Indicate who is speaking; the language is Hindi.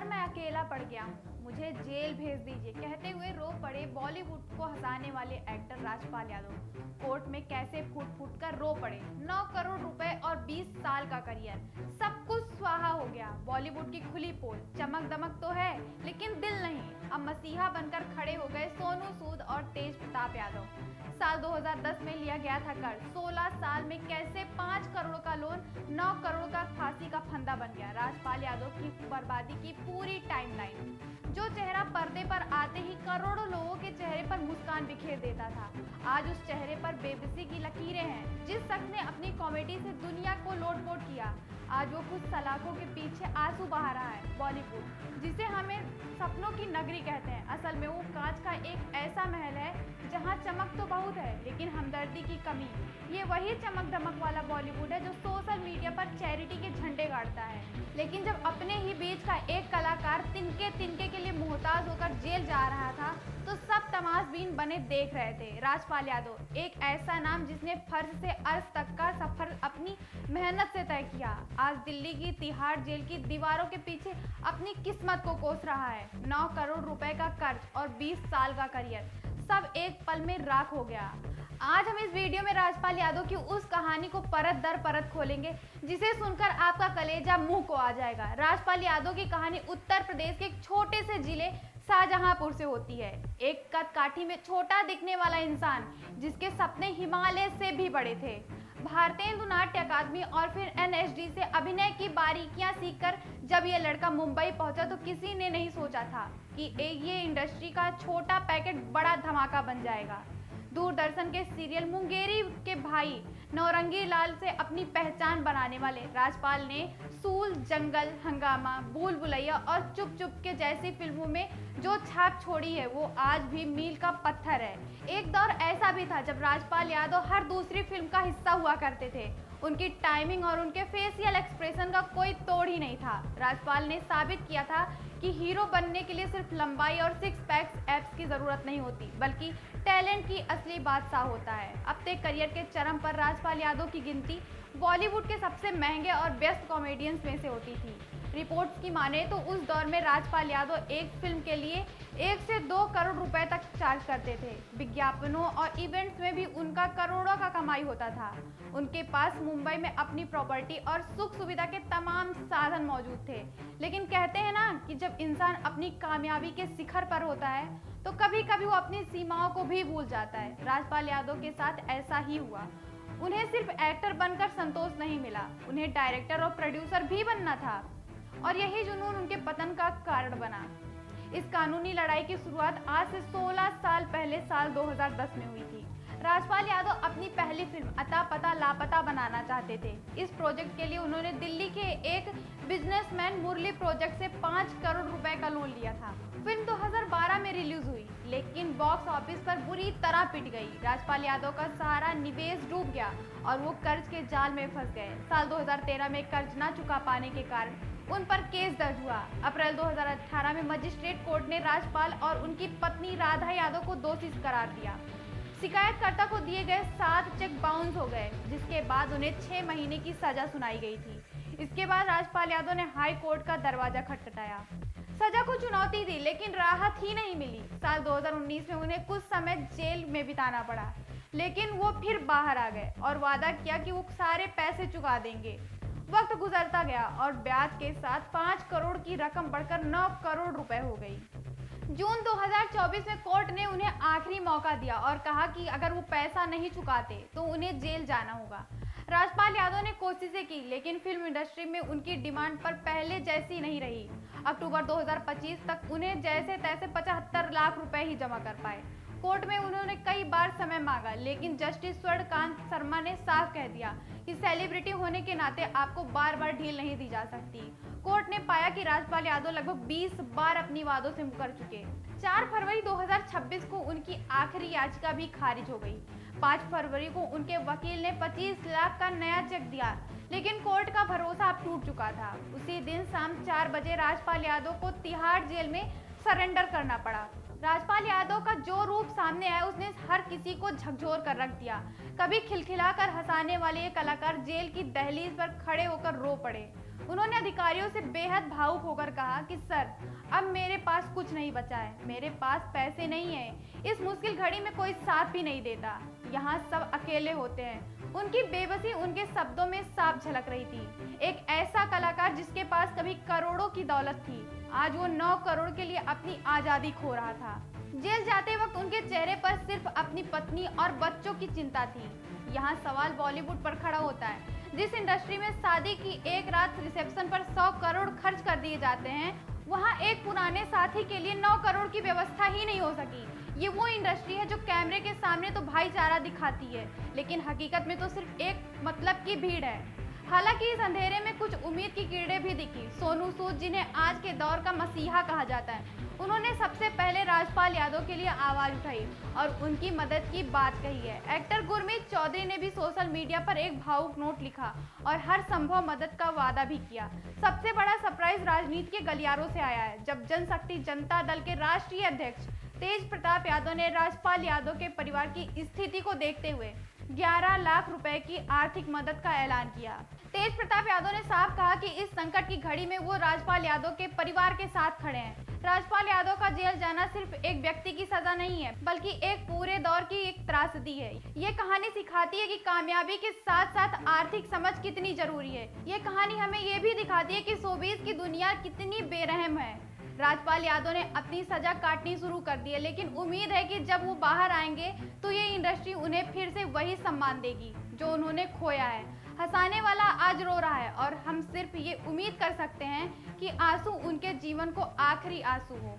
Speaker 1: सर मैं अकेला पड़ गया हूँ, मुझे जेल भेज दीजिए कहते हुए रो पड़े बॉलीवुड को हंसाने वाले एक्टर राजपाल यादव। कोर्ट में कैसे फूट फूट कर रो पड़े। 9 करोड़ रुपए और 20 साल का करियर, सब कुछ स्वाहा हो गया। बॉलीवुड की खुली पोल, चमक दमक तो है लेकिन दिल नहीं। अब मसीहा बनकर खड़े हो गए सोनू सूद और तेज प्रताप यादव। साल 2010 में लिया गया था कर्ज, 16 साल में कैसे 5 करोड़ का लोन, 9 करोड़ का फांसी का फंदा बन गया। राजपाल यादव की बर्बादी की पूरी टाइमलाइन, जो चेहरा पर्दे पर आते ही करोड़ों लोगों के चेहरे पर मुस्कान बिखेर देता था, आज उस चेहरे पर बेबसी की लकीरें हैं। जिस शख्स ने अपनी कॉमेडी से दुनिया को लोटपोट किया, आज वो कुछ सलाखों के पीछे आंसू बहा रहा है। बॉलीवुड जिसे हमें सपनों की नगरी कहते हैं, असल में वो कांच का एक ऐसा महल है जहां चमक तो बहुत है लेकिन हमदर्दी की कमी। ये वही चमक दमक वाला बॉलीवुड है जो सोशल मीडिया पर चैरिटी के झंडे गाड़ता है, लेकिन जब अपने ही बीच का एक कलाकार तिनके तिनके के लिए मोहताज होकर जेल जा रहा था तो सब तमाशबीन बने देख रहे थे। राजपाल यादव एक ऐसा नाम जिसने फर्ज से अर्ज तक का सफर अपनी मेहनत से तय किया, आज दिल्ली की तिहाड़ जेल की दीवारों के पीछे अपनी किस्मत को कोस रहा है। 9 करोड़ रुपए का कर्ज और 20 साल का करियर, सब एक पल में राख हो गया। आज हम इस वीडियो में राजपाल यादव की उस कहानी को परत दर परत खोलेंगे जिसे सुनकर आपका कलेजा मुंह को आ जाएगा। राजपाल यादव की कहानी उत्तर प्रदेश के एक छोटे से जिले शाहजहांपुर से होती है। एक कद काठी में छोटा दिखने वाला इंसान जिसके सपने हिमालय से भी बड़े थे। भारतीय नाट्य अकादमी और फिर एनएसडी से अभिनय की बारीकियां सीखकर जब ये लड़का मुंबई पहुंचा तो किसी ने नहीं सोचा था कि ये इंडस्ट्री का छोटा पैकेट बड़ा धमाका बन जाएगा। दूरदर्शन के सीरियल मुंगेरी के भाई नौरंगी लाल से अपनी पहचान बनाने वाले राजपाल ने सूल, जंगल, हंगामा, भूल भुलैया और चुप चुप के जैसी फिल्मों में जो छाप छोड़ी है वो आज भी मील का पत्थर है। एक दौर ऐसा भी था जब राजपाल यादव हर दूसरी फिल्म का हिस्सा हुआ करते थे। उनकी टाइमिंग और उनके फेशियल एक्सप्रेशन का कोई तोड़ ही नहीं था। राजपाल ने साबित किया था कि हीरो बनने के लिए सिर्फ लंबाई और 6 पैक्स एब्स की जरूरत नहीं होती, बल्कि टैलेंट की असली बादशाह होता है। अपने करियर के चरम पर राजपाल यादव की गिनती बॉलीवुड के सबसे महंगे और बेस्ट कॉमेडियंस में से होती थी। रिपोर्ट्स की माने तो उस दौर में राजपाल यादव एक फिल्म के लिए 1 से 2 करोड़ रुपए तक चार्ज करते थे। विज्ञापनों और इवेंट्स में भी उनका करोड़ों का कमाई होता था। उनके पास मुंबई में अपनी प्रॉपर्टी और सुख सुविधा के तमाम साधन मौजूद थे। लेकिन कहते हैं ना कि जब इंसान अपनी कामयाबी के शिखर पर होता है तो कभी कभी वो अपनी सीमाओं को भी भूल जाता है। राजपाल यादव के साथ ऐसा ही हुआ। उन्हें सिर्फ एक्टर बनकर संतोष नहीं मिला, उन्हें डायरेक्टर और प्रोड्यूसर भी बनना था और यही जुनून उनके पतन का कारण बना। इस कानूनी लड़ाई की शुरुआत आज से 16 साल पहले साल 2010 में हुई थी। राजपाल यादव अपनी पहली फिल्म अता पता लापता बनाना चाहते थे। इस प्रोजेक्ट के लिए उन्होंने दिल्ली के एक बिजनेसमैन मुरली प्रोजेक्ट से 5 करोड़ रुपए का लोन लिया था। फिल्म 2012 में रिलीज हुई लेकिन बॉक्स ऑफिस पर बुरी तरह पिट गई। राजपाल यादव का सारा निवेश डूब गया और वो कर्ज के जाल में फंस गए। साल 2013 में कर्ज न चुका पाने के कारण उन पर केस दर्ज हुआ। अप्रैल 2018 में मजिस्ट्रेट कोर्ट ने राजपाल और उनकी पत्नी राधा यादव को दोषी करार दिया। शिकायतकर्ता को दिए गए 7 चेक बाउंस हो गए, जिसके बाद उन्हें 6 महीने की सजा सुनाई गई थी। इसके बाद राजपाल यादव ने हाई कोर्ट का दरवाजा खटखटाया। सजा को चुनौती दी लेकिन राहत ही नहीं मिली। साल 2019 में उन्हें कुछ समय जेल में बिताना पड़ा, लेकिन वो फिर बाहर आ गए और वादा किया कि वो सारे पैसे चुका देंगे। वक्त गुजरता गया और ब्याज के साथ 5 करोड़ की रकम बढ़कर 9 करोड़ रुपए हो गई। जून 2024 में कोर्ट ने उन्हें आखिरी मौका दिया और कहा कि अगर वो पैसा नहीं चुकाते तो उन्हें जेल जाना होगा। राजपाल यादव ने कोशिशें की लेकिन फिल्म इंडस्ट्री में उनकी डिमांड पर पहले जैसी नहीं रही। अक्टूबर 2025 तक उन्हें जैसे तैसे 75 लाख रुपए ही जमा कर पाए। कोर्ट में उन्होंने कई बार समय मांगा लेकिन जस्टिस स्वर्णकांत शर्मा ने साफ कह दिया कि सेलिब्रिटी होने के नाते आपको बार बार ढील नहीं दी जा सकती। कोर्ट ने पाया कि राजपाल यादव लगभग 20 बार अपनी वादों से मुकर चुके। 4 फरवरी 2026 को उनकी आखिरी याचिका भी खारिज हो गई। 5 फरवरी को उनके वकील ने 25 लाख का नया चेक दिया लेकिन कोर्ट का भरोसा अब टूट चुका था। उसी दिन शाम 4 बजे राजपाल यादव को तिहाड़ जेल में सरेंडर करना पड़ा। राजपाल यादव का जो रूप सामने आया उसने हर किसी को झकझोर कर रख दिया। कभी खिलखिलाकर हंसाने वाले ये कलाकार जेल की दहलीज पर खड़े होकर रो पड़े। उन्होंने अधिकारियों से बेहद भावुक होकर कहा कि सर, अब मेरे पास कुछ नहीं बचा है, मेरे पास पैसे नहीं है, इस मुश्किल घड़ी में कोई साथ भी नहीं देता, यहाँ सब अकेले होते हैं। उनकी बेबसी उनके शब्दों में साफ झलक रही थी। एक ऐसा कलाकार जिसके पास कभी करोड़ों की दौलत थी, आज वो 9 करोड़ के लिए अपनी आजादी खो रहा था। जेल जाते वक्त उनके चेहरे पर सिर्फ अपनी पत्नी और बच्चों की चिंता थी। यहाँ सवाल बॉलीवुड पर खड़ा होता है। जिस इंडस्ट्री में शादी की एक रात रिसेप्शन पर 100 करोड़ खर्च कर दिए जाते हैं, वहाँ एक पुराने साथी के लिए 9 करोड़ की व्यवस्था ही नहीं हो सकी। ये वो इंडस्ट्री है जो कैमरे के सामने तो भाईचारा दिखाती है, लेकिन हकीकत में तो सिर्फ एक मतलब की भीड़ है। हालांकि इस अंधेरे में कुछ उम्मीद की किरणें भी दिखी। सोनू सूद, जिन्हें आज के दौर का मसीहा कहा जाता है, उन्होंने सबसे पहले राजपाल यादव के लिए आवाज उठाई और उनकी मदद की बात कही है। एक्टर गुरमीत चौधरी ने भी सोशल मीडिया पर एक भावुक नोट लिखा और हर संभव मदद का वादा भी किया। सबसे बड़ा सरप्राइज राजनीति के गलियारों से आया है, जब जनशक्ति जनता दल के राष्ट्रीय अध्यक्ष तेज प्रताप यादव ने राजपाल यादव के परिवार की स्थिति को देखते हुए 11 लाख रुपए की आर्थिक मदद का ऐलान किया। तेज प्रताप यादव ने साफ कहा कि इस संकट की घड़ी में वो राजपाल यादव के परिवार के साथ खड़े हैं। राजपाल यादव का जेल जाना सिर्फ एक व्यक्ति की सजा नहीं है, बल्कि एक पूरे दौर की एक त्रासदी है। ये कहानी सिखाती है कि कामयाबी के साथ साथ आर्थिक समझ कितनी जरूरी है। ये कहानी हमें ये भी दिखाती है कि शोबिज़ की दुनिया कितनी बेरहम है। राजपाल यादव ने अपनी सजा काटनी शुरू कर दी है, लेकिन उम्मीद है कि जब वो बाहर आएंगे तो ये इंडस्ट्री उन्हें फिर से वही सम्मान देगी जो उन्होंने खोया है। हंसाने वाला आज रो रहा है और हम सिर्फ ये उम्मीद कर सकते हैं कि आंसू उनके जीवन को आखिरी आंसू हो।